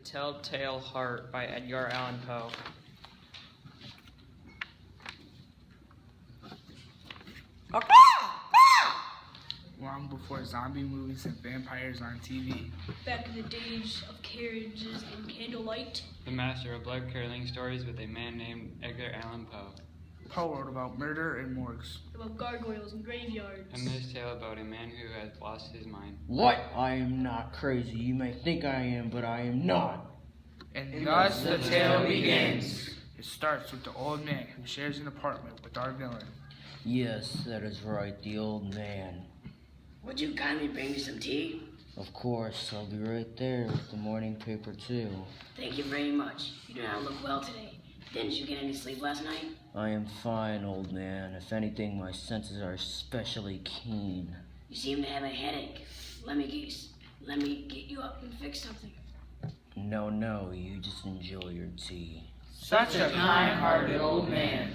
Telltale Heart by Edgar Allan Poe. Long before zombie movies and vampires on TV. Back in the days of carriages and candlelight. The master of blood-curdling stories with a man named Edgar Allan Poe. Poe wrote about murder and morgues. About gargoyles and graveyards. A myth tale about a man who has lost his mind. What? I am not crazy. You may think I am, but I am not. And thus the tale begins. It starts with the old man who shares an apartment with our villain. Yes, that is right, the old man. Would you kindly bring me some tea? Of course, I'll be right there with the morning paper too. Thank you very much. You do not look well today. Didn't you get any sleep last night? I am fine, old man. If anything, my senses are especially keen. You seem to have a headache. Let me get you up and fix something. No, you just enjoy your tea. Such a kind-hearted old man.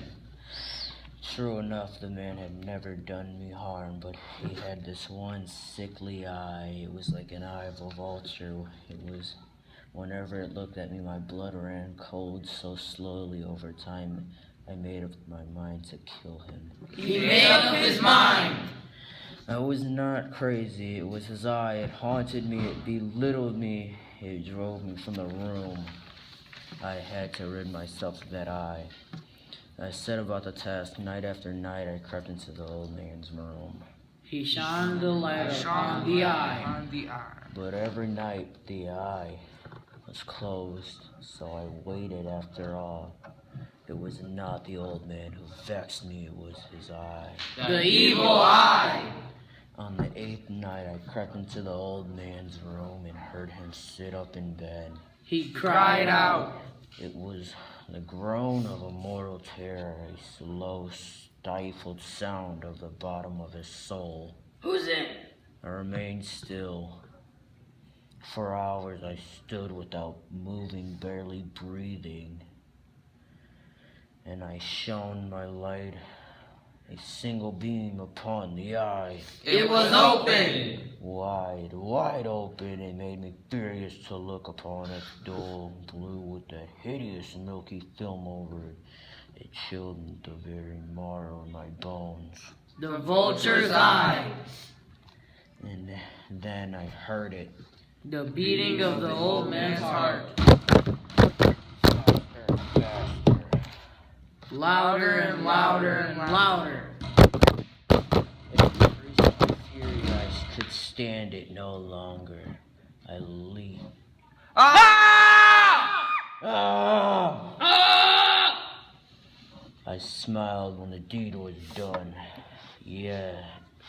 True enough, the man had never done me harm, but he had this one sickly eye. It was like an eye of a vulture. It was, whenever it looked at me, my blood ran cold so slowly over time. I made up my mind to kill him. He made up his mind! I was not crazy. It was his eye. It haunted me. It belittled me. It drove me from the room. I had to rid myself of that eye. I set about the task. Night after night, I crept into the old man's room. He shined the light upon the eye. But every night, the eye was closed, so I waited after all. It was not the old man who vexed me, it was his eye. The evil eye! On the 8th night, I crept into the old man's room and heard him sit up in bed. He cried out. It was the groan of a mortal terror, a slow, stifled sound of the bottom of his soul. Who's in? I remained still. For hours I stood without moving, barely breathing. And I shone my light, a single beam upon the eye. It was open! Wide open. It made me furious to look upon it, dull blue with a hideous milky film over it. It chilled the very marrow in my bones. The vulture's eye! And then I heard it. The beating of the old man's heart. Louder and louder and louder. I could stand it no longer. I leaped. Ah! Ah! Ah! I smiled when the deed was done. Yeah,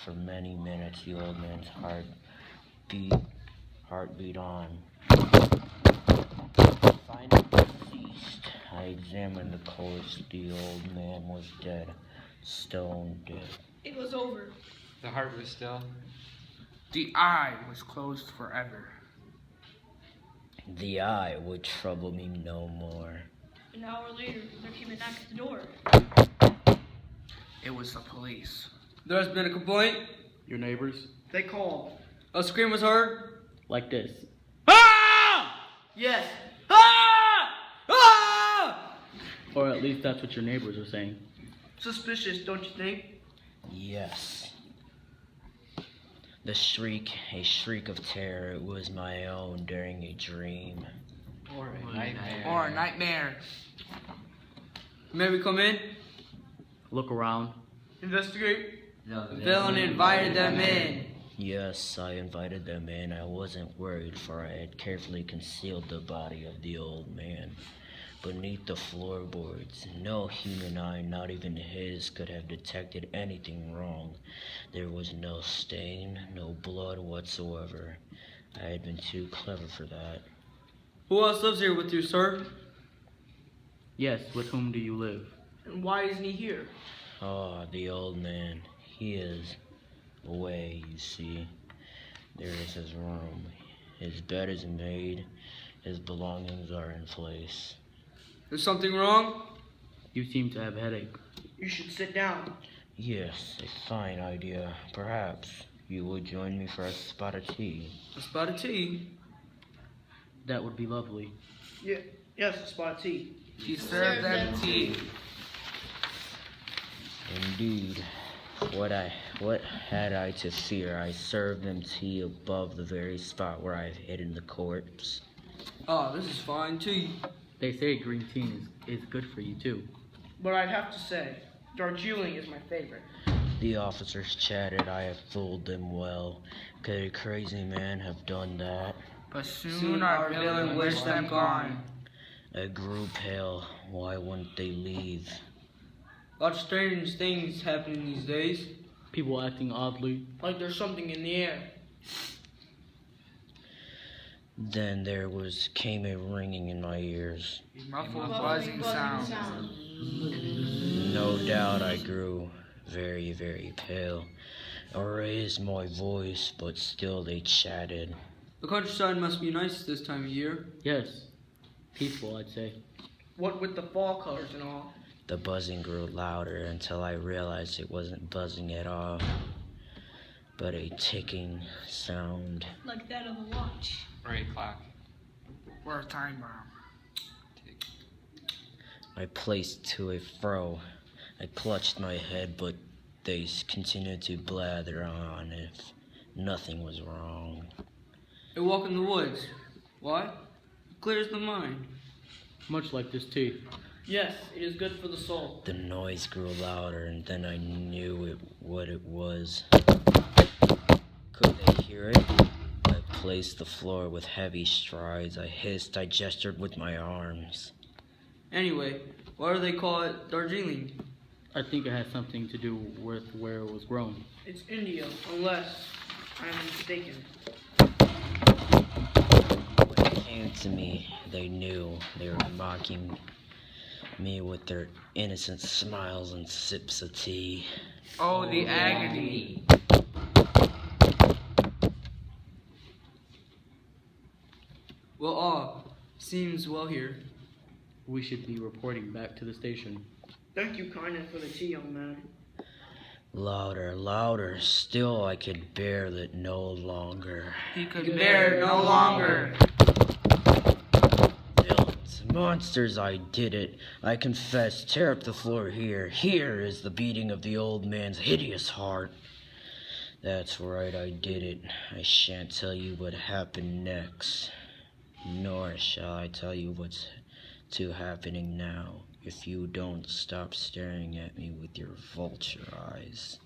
for many minutes the old man's heart beat on. Finally ceased. I examined the corpse. The old man was dead, stone dead. It was over. The heart was still. The eye was closed forever. The eye would trouble me no more. An hour later, there came a knock at the door. It was the police. There's been a complaint. Your neighbors? They called. A scream was heard. Like this. Ah! Yes. Ah! Ah! Or at least that's what your neighbors are saying. Suspicious, don't you think? Yes. The shriek, a shriek of terror. It was my own during a dream. Or a nightmare. Or a nightmare. May we come in? Look around. Investigate. The villain invited them in. Yes, I invited them in. I wasn't worried, for I had carefully concealed the body of the old man. Beneath the floorboards, no human eye, not even his, could have detected anything wrong. There was no stain, no blood whatsoever. I had been too clever for that. Who else lives here with you, sir? Yes, with whom do you live? And why isn't he here? Oh, the old man. He is away, you see. There is his room. His bed is made. His belongings are in place. Is something wrong? You seem to have a headache. You should sit down. Yes, a fine idea. Perhaps you would join me for a spot of tea. A spot of tea? That would be lovely. Yeah, yes, a spot of tea. She served them tea. Indeed. What had I to fear? I served them tea above the very spot where I've hidden the corpse. Oh, this is fine tea. They say green tea is good for you too. But I'd have to say, Darjeeling is my favorite. The officers chatted. I have fooled them well. Could a crazy man have done that? But soon our villain wished them gone. I grew pale. Why wouldn't they leave? Lots of strange things happening these days. People acting oddly. Like there's something in the air. Then came a ringing in my ears. Muffled buzzing sound. No doubt I grew very, very pale. I raised my voice, but still they chatted. The countryside must be nice this time of year. Yes. Peaceful, I'd say. What with the fall colors and all. The buzzing grew louder until I realized it wasn't buzzing at all, but a ticking sound. Like that of a watch. Or a clock. Or a time bomb. I placed to a fro. I clutched my head, but they continued to blather on if nothing was wrong. A walk in the woods. Why? Clears the mind. Much like this tea. Yes, it is good for the soul. The noise grew louder, and then I knew what it was. Could they hear it? I placed the floor with heavy strides. I hissed, I gestured with my arms. Anyway, why do they call it Darjeeling? I think it has something to do with where it was grown. It's India, unless I'm mistaken. When it came to me, they knew they were mocking me with their innocent smiles and sips of tea. Oh, the agony. Well, seems well here. We should be reporting back to the station. Thank you kindly for the tea, young man. Louder, louder. Still I could bear it no longer. He could bear it no longer. Villains, monsters, I did it. I confess. Tear up the floor here. Here is the beating of the old man's hideous heart. That's right, I did it. I shan't tell you what happened next. Nor shall I tell you what's happening now if you don't stop staring at me with your vulture eyes.